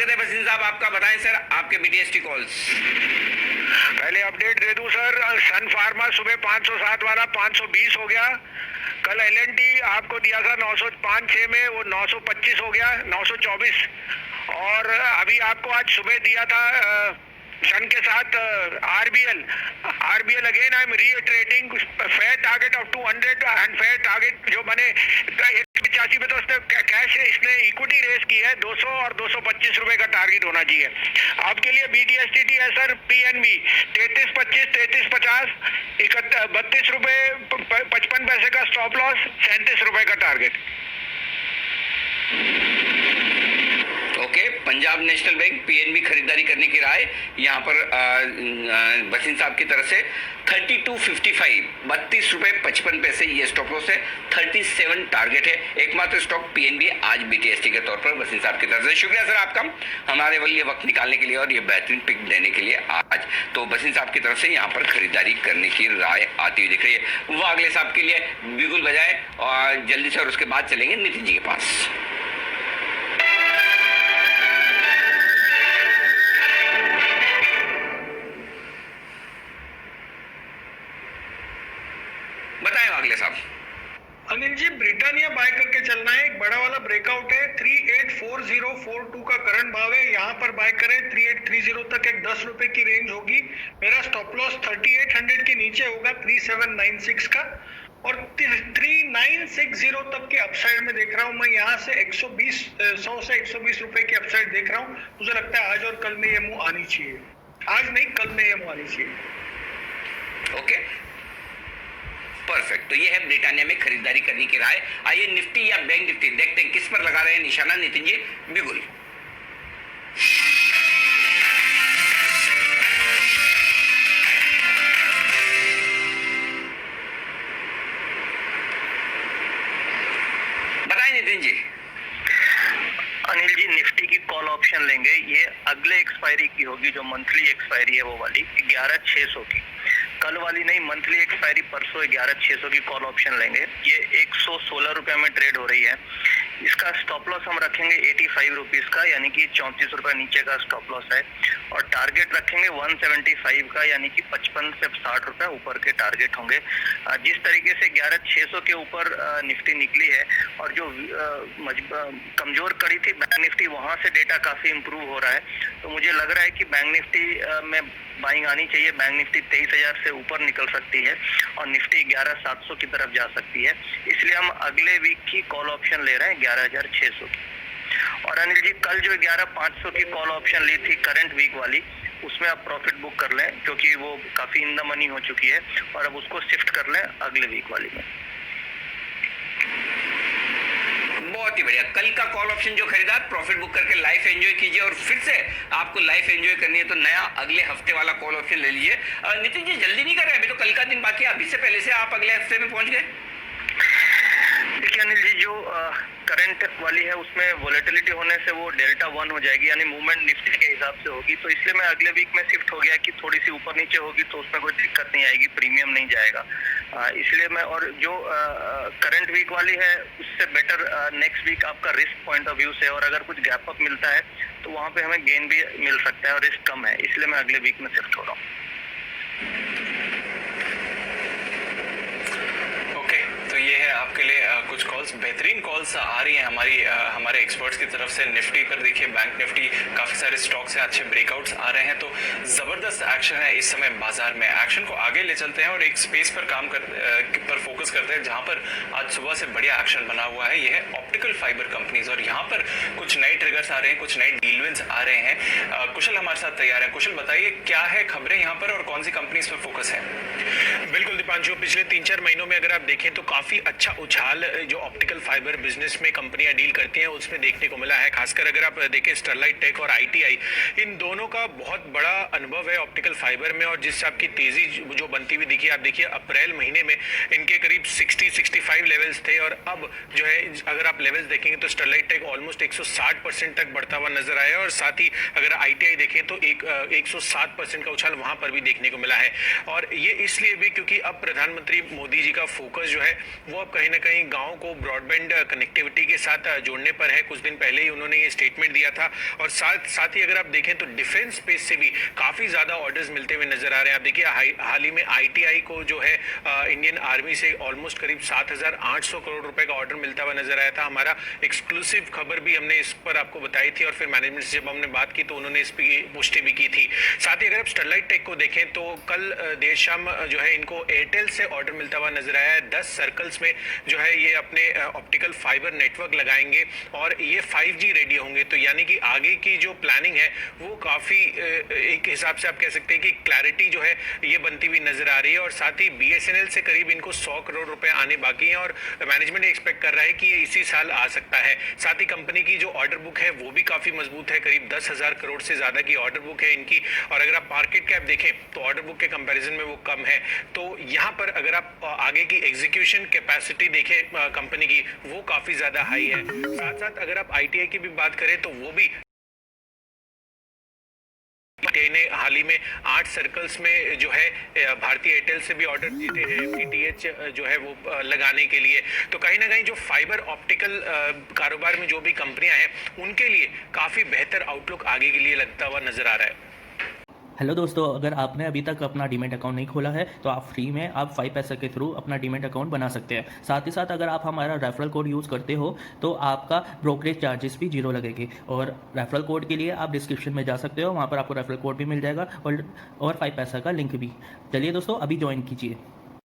स्वागत है वसीम साहब आपका। बताएं सर आपके बीटीएसटी कॉल्स। पहले अपडेट दे दूं सर, सन फार्मा सुबह 507 वाला 520 हो गया। कल एलएनटी आपको दिया था 905.6 में, वो 925 हो गया, 924। और अभी आपको आज सुबह दिया था सन के साथ RBL again I am reiterating fair target of 200 and fair target जो बने 185 में, तो उसने कैश इसने इक्विटी रेस की है 200 और 225 रुपए का टारगेट होना चाहिए आपके लिए। बीटीएसटी है सर, पीएनबी 33.25 33.50 32 रुपए 55 पैसे का स्टॉप लॉस, 37 रुपए का target. Okay, Punjab national bank PNB खरीदारी करने की राय यहाँ पर वसीम साहब की तरफ से 32.55 32 रुपए 55 पैसे ये स्टॉप लॉस है, 37 टारगेट है। एकमात्र स्टॉक पीएनबी आज बीटीएसटी के तौर पर वसीम साहब की तरफ से। शुक्रिया सर आपका हमारे लिए वक्त निकालने के लिए और ये बेहतरीन पिक देने के लिए। आज तो वसीम साहब की तरफ से यहाँ पर खरीदारी करने की राय आती हुई दिख रही है। वो अगले साहब के लिए बिल्कुल बजाय और जल्दी से, और उसके बाद चलेंगे नितिन जी के पास। बताएं अगले साहब। अनिल जी, ब्रिटानिया बाय करके चलना है, एक बड़ा वाला ब्रेकआउट है 384042 का करंट भाव है, यहाँ पर बाय करें 3830 तक एक 10 रुपए की रेंज होगी। मेरा स्टॉप लॉस 3800 के नीचे होगा 3796 का, और 3960 तक के अपसाइड में देख रहा हूँ मैं। यहाँ से 100 से 120 रुपए की अपसाइड देख रहा हूँ। मुझे लगता है आज और कल में ये मुंह आनी चाहिए, आज नहीं कल में ये मुंह आनी चाहिए। ओके परफेक्ट, तो ये है ब्रिटानिया में खरीदारी करने की राय। आइए निफ्टी या बैंक निफ्टी देखते हैं किस पर लगा रहे हैं निशाना नितिन जी। बिल्कुल बताएं नितिन जी। अनिल जी, निफ्टी की कॉल ऑप्शन लेंगे, ये अगले एक्सपायरी की होगी, जो मंथली एक्सपायरी है वो वाली 11,600 की। कल वाली नहीं, मंथली एक्सपायरी परसों 11,600 की कॉल ऑप्शन लेंगे। ये 116 रुपए में ट्रेड हो रही है। इसका स्टॉप लॉस हम रखेंगे 85 रुपीज का, यानी कि 34 रुपए नीचे का स्टॉप लॉस है, और टारगेट रखेंगे 175 का, यानी कि 55 से 60 रुपए ऊपर के टारगेट होंगे। जिस तरीके से 11,600 के ऊपर निफ्टी निकली है और जो कमजोर कड़ी थी बैंक निफ्टी, वहां से डेटा काफी इंप्रूव हो रहा है, तो मुझे लग रहा है कि बैंक निफ्टी में बाइंग आनी चाहिए। बैंक निफ्टी 23,000 से ऊपर निकल सकती है और निफ्टी 11,700 की तरफ जा सकती है, इसलिए हम अगले वीक की कॉल ऑप्शन ले रहे हैं 11,600 की। और अनिल जी, कल जो 11,500 की कॉल ऑप्शन ली थी करंट वीक वाली, उसमें आप प्रॉफिट बुक कर लें, क्योंकि वो काफी इन द मनी हो चुकी है, और अब उसको शिफ्ट कर लें अगले वीक वाली में। बहुत ही बढ़िया, कल का कॉल ऑप्शन जो खरीदा प्रॉफिट बुक करके लाइफ एंजॉय कीजिए, और फिर से आपको लाइफ एंजॉय करनी है तो नया अगले हफ्ते वाला कॉल ऑप्शन ले लीजिए। नितिन जी जल्दी नहीं कर रहे, अभी तो कल का दिन बाकी है, अभी से पहले से आप अगले हफ्ते में पहुंच गए। देखिए अनिल जी, जो करंट वाली है उसमें वोलेटिलिटी होने से वो डेल्टा 1 हो जाएगी, यानी मूवमेंट निफ्टी के हिसाब से होगी, तो इसलिए मैं अगले वीक में शिफ्ट हो गया कि थोड़ी सी ऊपर नीचे होगी तो उसमें कोई दिक्कत नहीं आएगी, प्रीमियम नहीं जाएगा, इसलिए मैं। और जो करंट वीक वाली है उससे बेटर नेक्स्ट वीक आपका रिस्क पॉइंट ऑफ व्यू से, और अगर कुछ गैप अप मिलता है तो वहाँ पे हमें गेन भी मिल सकता है और रिस्क कम है, इसलिए मैं अगले वीक में शिफ्ट हो रहा हूँ। ये है आपके लिए कुछ कॉल्स, बेहतरीन कॉल्स आ रही हैं हमारे एक्सपर्ट्स की तरफ से। निफ्टी पर देखिए, बैंक निफ्टी काफ़ी सारे स्टॉक्स हैं, अच्छे ब्रेकआउट्स आ रहे हैं, तो ज़बरदस्त एक्शन है इस समय बाजार में। एक्शन को आगे ले चलते हैं और एक स्पेस पर पर फोकस करते हैं जहां पर आज सुबह से बढ़िया एक्शन बना हुआ है। यह है ऑप्टिकल फाइबर कंपनीज, और यहाँ पर कुछ नए ट्रिगर्स आ रहे हैं, कुछ नए डील विंस आ रहे हैं। कुशल हमारे साथ तैयार है। कुशल बताइए क्या है खबरें यहाँ पर और कौन सी कंपनीज पर फोकस है? बिल्कुल दीपांशु, पिछले 3-4 महीनों में अगर आप देखें तो काफी अच्छा उछाल जो ऑप्टिकल फाइबर बिजनेस में कंपनियां डील करती हैं उसमें देखने को मिला है। खासकर अगर आप देखें स्टरलाइट टेक और आईटीआई, इन दोनों का बहुत बड़ा अनुभव है ऑप्टिकल फाइबर में, और जिससे आपकी तेजी जो बनती हुई दिखी, आप देखिए अप्रैल महीने में इनके करीब 60-65 लेवल्स थे, और अब जो है अगर आप लेवल्स देखेंगे तो स्टरलाइट टेक ऑलमोस्ट 160% तक बढ़ता हुआ नजर आया, और साथ ही अगर आईटीआई देखें तो 107% का उछाल वहां पर भी देखने को मिला है। और ये इसलिए भी क्योंकि अब प्रधानमंत्री मोदी जी का फोकस जो है वो अब कहीं ना कहीं गांव महिलाओं को ब्रॉडबैंड कनेक्टिविटी के साथ जोड़ने पर है। कुछ दिन पहले ही उन्होंने ये स्टेटमेंट दिया था। और साथ ही अगर आप देखें तो डिफेंस स्पेस से भी काफ़ी ज़्यादा ऑर्डर्स मिलते हुए नजर आ रहे हैं। आप देखिए हाल ही में ITI को जो है इंडियन आर्मी से ऑलमोस्ट करीब 7,800 करोड़ रुपए का ऑर्डर मिलता हुआ नजर आया था। हमारा एक्सक्लूसिव खबर भी हमने इस पर आपको बताई थी और फिर मैनेजमेंट से जब हमने बात की तो उन्होंने इस पर पुष्टि भी की थी। साथ ही अगर आप स्टरलाइट टेक को देखें तो कल देर शाम जो है इनको एयरटेल से ऑर्डर मिलता हुआ नजर आया है। 10 सर्कल्स में जो है ये अपने ऑप्टिकल फाइबर नेटवर्क लगाएंगे और ये 5G रेडी होंगे। तो यानी कि आगे की जो प्लानिंग है वो काफ़ी एक हिसाब से आप कह सकते हैं कि क्लैरिटी जो है ये बनती हुई नजर आ रही है। और साथ ही BSNL से करीब इनको 100 करोड़ रुपए आने बाकी हैं और मैनेजमेंट एक्सपेक्ट कर रहा है कि ये इसी साल आ सकता है। साथ ही कंपनी की जो ऑर्डर बुक है वो भी काफ़ी मजबूत है, करीब 10,000 करोड़ से ज़्यादा की ऑर्डर बुक है इनकी। और अगर आप मार्केट कैप देखें तो ऑर्डर बुक के कंपैरिजन में वो कम है। तो यहाँ पर अगर आप आगे की एग्जीक्यूशन कैपेसिटी देखें कंपनी की वो काफ़ी ज़्यादा हाई है। साथ साथ अगर आप ITI की भी बात करें तो वो भी ने हाल ही में 8 सर्कल्स में जो है भारतीय एयरटेल से भी ऑर्डर जीते हैं FTTH जो है वो लगाने के लिए। तो कहीं ना कहीं जो फाइबर ऑप्टिकल कारोबार में जो भी कंपनियां हैं उनके लिए काफ़ी बेहतर आउटलुक आगे के लिए लगता हुआ नजर आ रहा है। हेलो दोस्तों, अगर आपने अभी तक अपना डीमैट अकाउंट नहीं खोला है तो आप फ्री में आप 5 पैसा के थ्रू अपना डीमैट अकाउंट बना सकते हैं। साथ ही साथ अगर आप हमारा रेफरल कोड यूज़ करते हो तो आपका ब्रोकरेज चार्जेस भी 0 लगेगी। और रेफरल कोड के लिए आप डिस्क्रिप्शन में जा सकते हो, वहाँ पर आपको रेफरल कोड भी मिल जाएगा और 5 पैसा का लिंक भी। चलिए दोस्तों, अभी ज्वाइन कीजिए।